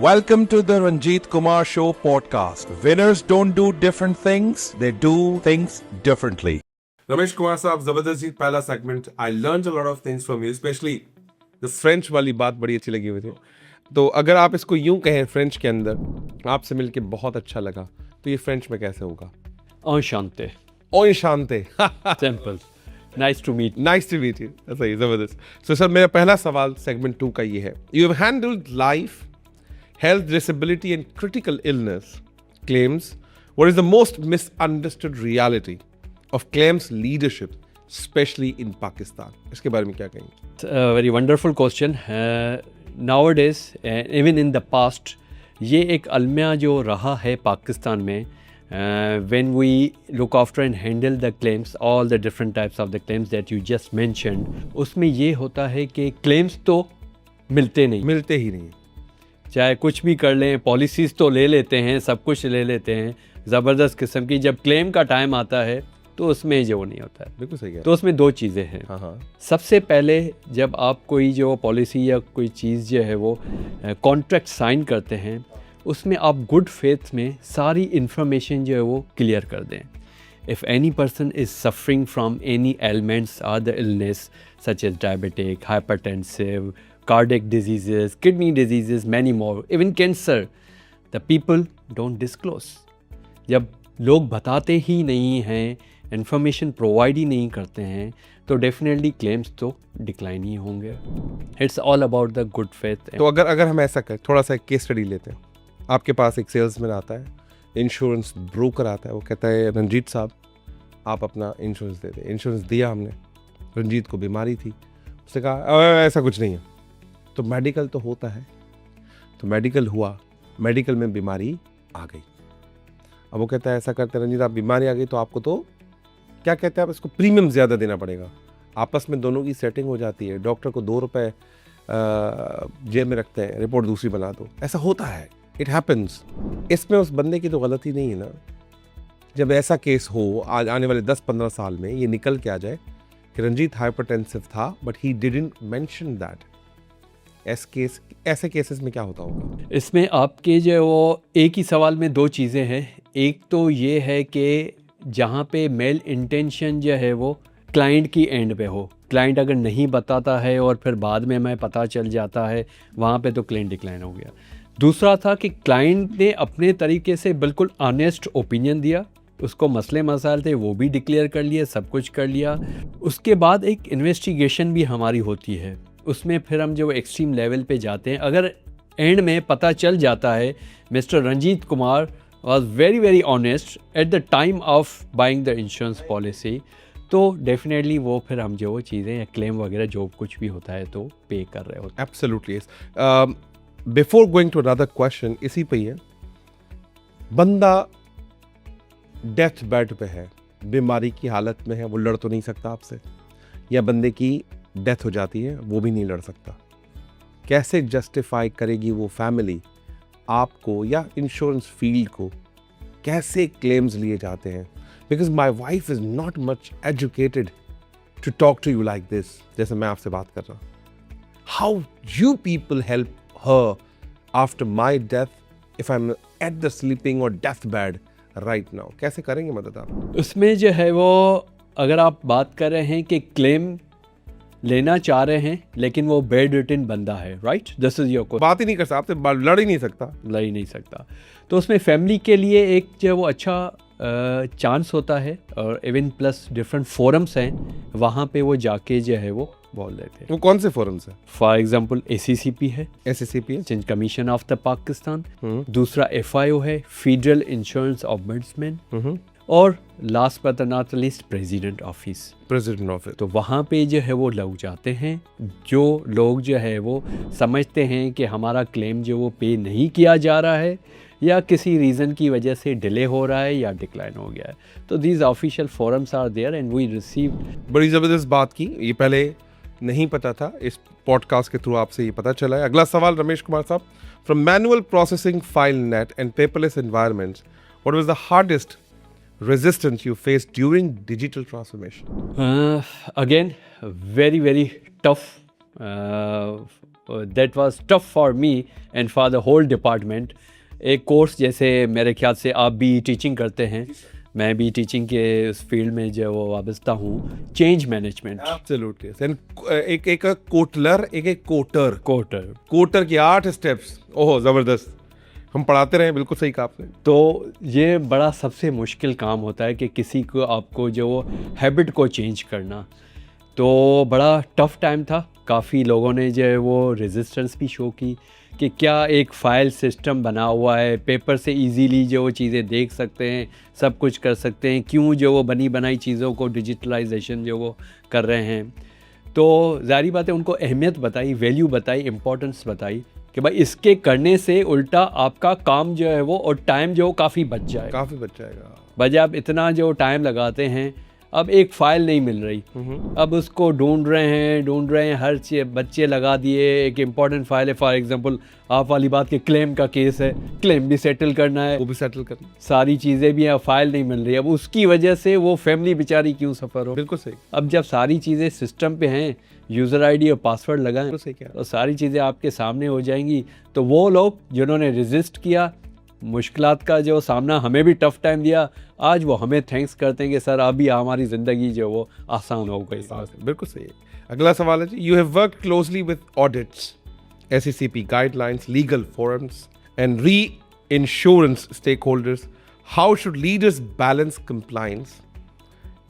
Welcome to the Ranjit Kumar Show podcast. Winners don't do different things, they do things differently. Ramesh Kumar साहब, जबरदस्त जी, पहला segment. I learn a lot of things from you, specially the French वाली बात बड़ी अच्छी लगी मुझे। तो अगर आप इसको यूं कहें फ्रेंच के अंदर, आपसे मिलके बहुत अच्छा लगा, तो ये फ्रेंच में कैसे होगा? Enchanté. Enchanté. Simple. Nice to meet. Nice to meet you. सही, जबरदस्त। सो सर, मेरा पहला सवाल सेगमेंट 2 का ये है। You have handled life, health, disability and critical illness claims. What is the most misunderstood reality of claims leadership, especially in Pakistan? इसके बारे में क्या कहेंगे? It's a very wonderful question. Nowadays, even in the past, ये एक अलमिया जो रहा है पाकिस्तान में, when we look after and handle the claims, all the different types of the claims that you just mentioned, उसमें ये होता है कि claims तो मिलते ही नहीं। चाहे कुछ भी कर लें, पॉलिसीज़ तो ले लेते हैं, सब कुछ ले लेते हैं, ज़बरदस्त किस्म की। जब क्लेम का टाइम आता है तो उसमें जो नहीं होता है। बिल्कुल सही है। तो उसमें दो चीज़ें हैं। हाँ। सबसे पहले, जब आप कोई जो पॉलिसी या कोई चीज़ जो है वो कॉन्ट्रैक्ट साइन करते हैं, उसमें आप गुड फेथ में सारी इन्फॉर्मेशन जो है वो क्लियर कर दें। If any person is suffering from any ailments or the illness such as diabetic, hypertensive, cardiac diseases, kidney diseases, many more, even cancer, the people don't disclose. जब लोग बताते ही नहीं हैं, इन्फॉर्मेशन प्रोवाइड ही नहीं करते हैं, तो डेफिनेटली क्लेम्स तो डिक्लाइन ही होंगे। It's all about the good faith. तो अगर हम ऐसा करें, थोड़ा सा एक केस स्टडी लेते हैं। आपके पास एक सेल्समैन आता है, इंश्योरेंस ब्रोकर आता है, वो कहता है रंजीत साहब आप अपना इंश्योरेंस दे दें। इंश्योरेंस दिया हमने, रंजीत को बीमारी थी, उसने कहा ऐसा कुछ नहीं है। तो मेडिकल तो होता है, तो मेडिकल हुआ, मेडिकल में बीमारी आ गई। अब वो कहता है ऐसा करते हैं रंजीत, आप बीमारी आ गई तो आपको तो क्या कहते हैं आप इसको, प्रीमियम ज़्यादा देना पड़ेगा। आपस में दोनों की सेटिंग हो जाती है, डॉक्टर को 2 रुपये जेब में रखते हैं, रिपोर्ट दूसरी बना दो। ऐसा होता है, इट हैपन्स। इसमें उस बंदे की तो गलती नहीं है ना। जब ऐसा केस हो, आज आने वाले 10-15 साल में ये निकल के आ जाए कि रंजीत हाइपरटेंसिव था but he didn't mention that, ऐसे केसेस में क्या होता होगा? इसमें आपके जो वो एक ही सवाल में दो चीज़ें हैं। एक तो ये है कि जहाँ पे मेल इंटेंशन जो है वो क्लाइंट की एंड पे हो, क्लाइंट अगर नहीं बताता है और फिर बाद में हमें पता चल जाता है, वहाँ पे तो क्लेम डिक्लाइन हो गया। दूसरा था कि क्लाइंट ने अपने तरीके से बिल्कुल ऑनेस्ट ओपिनियन दिया, उसको मसले मसाइल थे वो भी डिक्लेयर कर लिए, सब कुछ कर लिया। उसके बाद एक इन्वेस्टिगेशन भी हमारी होती है, उसमें फिर हम जो एक्सट्रीम लेवल पे जाते हैं। अगर एंड में पता चल जाता है mister Ranjit Kumar was very very honest at the time of buying the insurance policy, तो डेफिनेटली वो फिर हम जो चीज़ें या क्लेम वगैरह जो कुछ भी होता है तो पे कर रहे होते हैं। Absolutely. Before going to another question, इसी पे ही है, बंदा डेथ बेड पे है, बीमारी की हालत में है, वो लड़ तो नहीं सकता आपसे, या बंदे की डेथ हो जाती है वो भी नहीं लड़ सकता। कैसे जस्टिफाई करेगी वो फैमिली आपको या इंश्योरेंस फील्ड को, कैसे क्लेम्स लिए जाते हैं? Because my wife is not much educated to talk to you like this, जैसे मैं आपसे बात कर रहा हूँ। How you people help her after my death if I am at the sleeping और डेथ बेड राइट नाउ? कैसे करेंगे मदद आप? उसमें जो है वो, अगर आप बात कर रहे हैं कि क्लेम लेना चाह रहे हैं लेकिन वो बेड रिटन बंदा है, right, this is your question. बात ही नहीं कर सकता, आपसे लड़ ही नहीं सकता, तो उसमें फैमिली के लिए एक जो वो अच्छा चांस होता है, और इवन प्लस डिफरेंट फोरम्स हैं, वहाँ पे वो जाके जो है वो बोल देते हैं। वो कौन से फोरम्स हैं? फॉर एग्जांपल ACCP है, SACP commission of the Pakistan, दूसरा FIO है, फेडरल इंश्योरेंस ऑम्बुड्समैन, और last but not least president office. तो वहाँ पे जो है वो लोग जाते हैं, जो लोग जो है वो समझते हैं कि हमारा क्लेम जो वो पे नहीं किया जा रहा है या किसी रीज़न की वजह से डिले हो रहा है या डिक्लाइन हो गया है, तो these official forums are there and we receive. बड़ी ज़बरदस्त बात की, ये पहले नहीं पता था, इस पॉडकास्ट के थ्रू आपसे ये पता चला है। अगला सवाल रमेश कुमार साहब, from manual processing, file net and paperless environments, what was the hardest resistance you faced during digital transformation? Again, very very tough that was tough for me and for the whole department. एक course जैसे मेरे ख्याल से आप भी teaching करते हैं, मैं भी टीचिंग के उस फील्ड में जो वो वाबस्ता हूँ, चेंज मैनेजमेंट। एक एक कोटलर, एक कोटर। कोटर की 8 स्टेप्स। ओहो ज़बरदस्त, हम पढ़ाते रहे, बिल्कुल सही कहा आपने। तो ये बड़ा सबसे मुश्किल काम होता है कि किसी को आपको जो हैबिट को चेंज करना, तो बड़ा टफ टाइम था। काफ़ी लोगों ने जो है वो रेजिस्टेंस भी शो की कि क्या एक फ़ाइल सिस्टम बना हुआ है, पेपर से इजीली जो वो चीज़ें देख सकते हैं, सब कुछ कर सकते हैं, क्यों जो वो बनी बनाई चीज़ों को डिजिटलाइजेशन जो वो कर रहे हैं। तो ज़ाहिर बात है उनको अहमियत बताई, वैल्यू बताई, इम्पोर्टेंस बताई कि भाई इसके करने से उल्टा आपका काम जो है वो और टाइम जो काफ़ी बच जाएगा। काफ़ी बच जाएगा। बजाय आप इतना जो टाइम लगाते हैं, अब एक फ़ाइल नहीं मिल रही, अब उसको ढूंढ रहे हैं हर चीज़, बच्चे लगा दिए। एक इम्पॉर्टेंट फ़ाइल है, फॉर एग्जांपल आप वाली बात कि क्लेम का केस है, क्लेम भी सेटल करना है, वो भी सेटल करना, सारी चीज़ें भी, अब फ़ाइल नहीं मिल रही। अब उसकी वजह से वो फैमिली बेचारी क्यों सफ़र हो। बिल्कुल सही। अब जब सारी चीज़ें सिस्टम पे हैं, यूज़र आईडी और पासवर्ड लगाएं, सही क्या, तो सारी चीज़ें आपके सामने हो जाएंगी। तो वो लोग जिन्होंने रेजिस्ट किया, मुश्किलात का जो सामना, हमें भी टफ़ टाइम दिया, आज वो हमें थैंक्स करते हैं कि सर अभी हमारी ज़िंदगी जो वो आसान हो गई। बिल्कुल सही है। अगला सवाल है जी, you have worked closely with audits, SECP guidelines, legal forums and reinsurance stakeholders, how should leaders balance compliance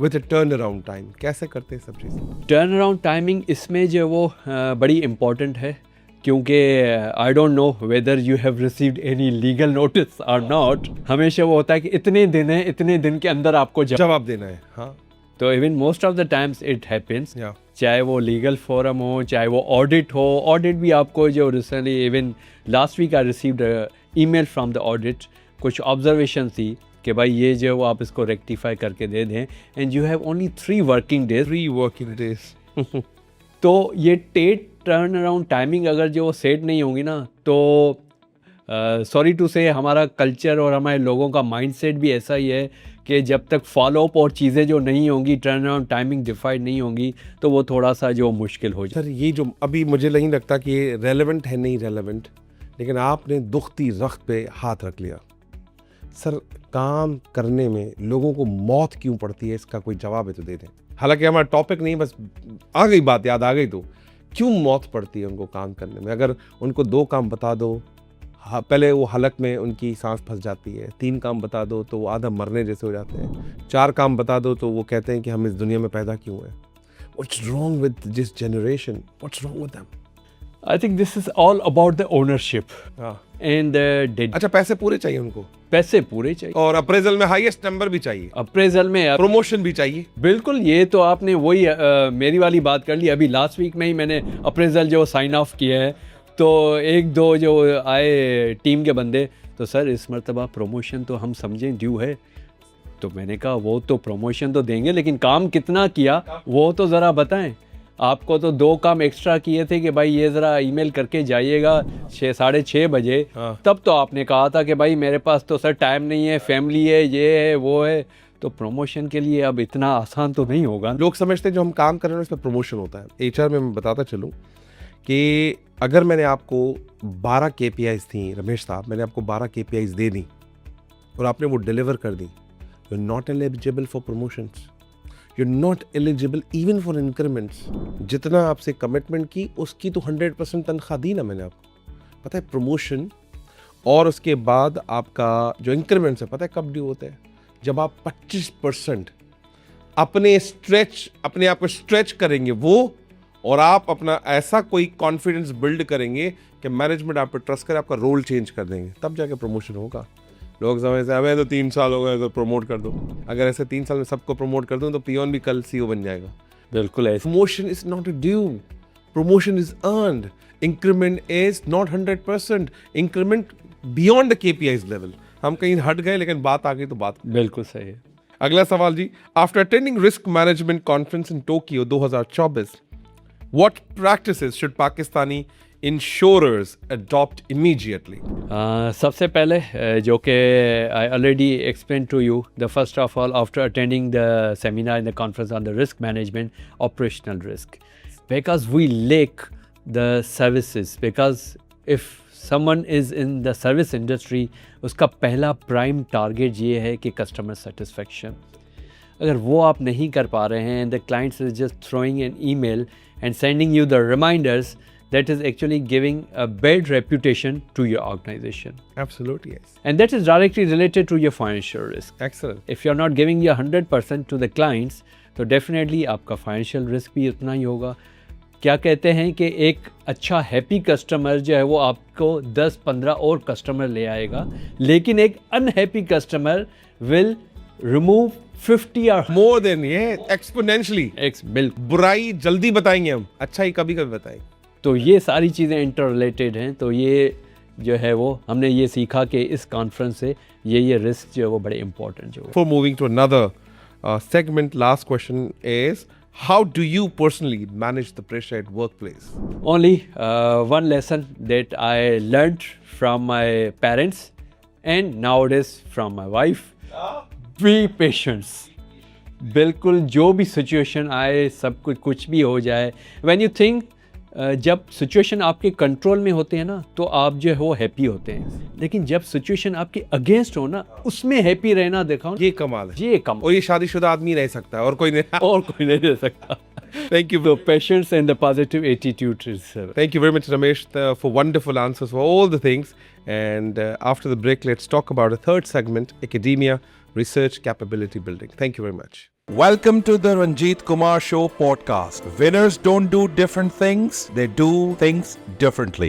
with a turnaround time? कैसे करते हैं सब चीज़ें? टर्न अराउंड टाइमिंग इसमें जो वो बड़ी इम्पॉर्टेंट है, क्योंकि I don't know whether you have received any legal notice और नॉट। हमेशा वो होता है कि इतने दिन है, इतने दिन के अंदर आपको जवाब देना है। हाँ, तो even most of the times it happens, चाहे वो लीगल फोरम हो, चाहे वो ऑडिट हो। ऑडिट भी आपको जो recently, even last week I received email from the audit, कुछ ऑब्जर्वेशन थी कि भाई ये जो वो आप इसको रेक्टिफाई करके दे दें, and you have only 3 working days. तो ये टर्न अराउंड टाइमिंग अगर जो सेट नहीं होगी ना, तो सॉरी टू से हमारा कल्चर और हमारे लोगों का माइंडसेट भी ऐसा ही है कि जब तक फॉलोअप और चीज़ें जो नहीं होंगी, टर्न अराउंड टाइमिंग डिफाइंड नहीं होंगी, तो वो थोड़ा सा जो मुश्किल हो जाए। सर ये जो अभी मुझे नहीं लगता कि ये रेलेवेंट है, नहीं रेलेवेंट, लेकिन आपने दुखती रख्त पे हाथ रख लिया। सर काम करने में लोगों को मौत क्यों पड़ती है, इसका कोई जवाब है तो दे दें। हालांकि हमारा टॉपिक नहीं, बस आ गई बात, याद आ गई, तो क्यों मौत पड़ती है उनको काम करने में? अगर उनको 2 काम बता दो, पहले वो हलक में उनकी सांस फंस जाती है। 3 काम बता दो तो वो आधा मरने जैसे हो जाते हैं। 4 काम बता दो तो वो कहते हैं कि हम इस दुनिया में पैदा क्यों हैं। What's wrong with this generation? What's wrong with them? I think this is all about the ownership and the अच्छा, पैसे पूरे चाहिए उनको, पैसे पूरे चाहिए और अप्रेजल में हाईएस्ट नंबर भी चाहिए, अप्रेजल में प्रमोशन भी चाहिए। बिल्कुल, ये तो आपने वही मेरी वाली बात कर ली। अभी लास्ट वीक में ही मैंने अप्रेजल जो साइन ऑफ किया है, तो 1-2 जो आए टीम के बंदे, तो सर इस मरतबा प्रमोशन तो हम समझें ड्यू है। तो मैंने कहा वो तो प्रमोशन तो देंगे, लेकिन काम कितना किया वो तो ज़रा बताएं। आपको तो 2 काम एक्स्ट्रा किए थे कि भाई ये ज़रा ईमेल करके जाइएगा 6-6:30 बजे, तब तो आपने कहा था कि भाई मेरे पास तो सर टाइम नहीं है, फैमिली है, ये है, वो है। तो प्रमोशन के लिए अब इतना आसान तो नहीं होगा। लोग समझते हैं जो हम काम कर रहे हैं उस पर प्रमोशन होता है। HR में मैं बताता चलूँ कि अगर मैंने आपको 12 KPIs थी, रमेश साहब, मैंने आपको 12 KPIs दे दी और आपने वो डिलीवर कर दी, you are not eligible for promotions, you are not eligible even for increments. जितना आपसे कमिटमेंट की उसकी तो 100% तनख्वाह दी ना मैंने आपको। पता है प्रमोशन और उसके बाद आपका जो इंक्रीमेंट्स है, पता है कब ड्यू होता है? जब आप 25% अपने आप को स्ट्रेच करेंगे वो, और आप अपना ऐसा कोई कॉन्फिडेंस बिल्ड करेंगे कि मैनेजमेंट आप पर ट्रस्ट करे, आपका रोल चेंज कर देंगे, तब जाके प्रमोशन होगा। लोग समझते हैं हमें तो 3 साल हो गए तो प्रमोट कर दो। अगर ऐसे 3 साल में सबको प्रमोट कर दूं तो पियोन भी कल CEO बन जाएगा। बिल्कुल ऐसे। Promotion is not a due, promotion is earned, increment is not 100%, increment beyond the KPIs level. हम कहीं हट गए, लेकिन बात आ गई तो बात बिल्कुल सही है। अगला सवाल जी, after attending risk management conference in Tokyo 2024, what practices should Pakistani insurers adopt immediately? सबसे पहले जो कि I already explained to you, the first of all, after attending the seminar in the conference on the risk management, operational risk, because we lack the services, because if someone is in the service industry, उसका पहला prime target ये है कि customer satisfaction. अगर वो आप नहीं कर पा रहे हैं, the client is just throwing an email and sending you the reminders, that is actually giving a bad reputation to your organization. Absolutely, yes. And that is directly related to your financial risk. Excellent. If you're not giving your 100% to the clients, तो definitely आपका financial risk भी उतना ही होगा. क्या कहते हैं कि एक अच्छा हैप्पी कस्टमर जो है वो आपको 10-15 और कस्टमर ले आएगा, लेकिन एक unhappy customer will remove 50 or More than ये exponentially. बिल्कुल. बुराई जल्दी बताएंगे हम, अच्छा ही कभी कभी बताएंगे. तो ये सारी चीज़ें इंटर रिलेटेड हैं. तो ये जो है वो हमने ये सीखा कि इस कॉन्फ्रेंस से ये रिस्क जो है वो बड़े इंपॉर्टेंट जो है. Before moving to another segment, last question is, how do you personally manage the pressure at workplace? Only one lesson that I learned from my parents and nowadays from my wife. Be patient. बिल्कुल जो भी situation आए, सब कुछ भी हो जाए, when you think जब सिचुएशन आपके कंट्रोल में होते हैं ना, तो आप जो है वो हैप्पी होते हैं. लेकिन जब सिचुएशन आपके अगेंस्ट हो ना, उसमें हैप्पी रहना दिखाओ, ये कमाल है. ये कम. और ये शादीशुदा आदमी रह सकता है और कोई नहीं. और कोई नहीं रह सकता. Thank you. So patience and the positive attitude is Thank you very much, Ramesh, for wonderful answers for all the things. And after the break, let's talk about a third segment, academia, research, capability building. Thank you very much. Welcome to the Ranjit Kumar Show podcast. Winners don't do different things, they do things differently.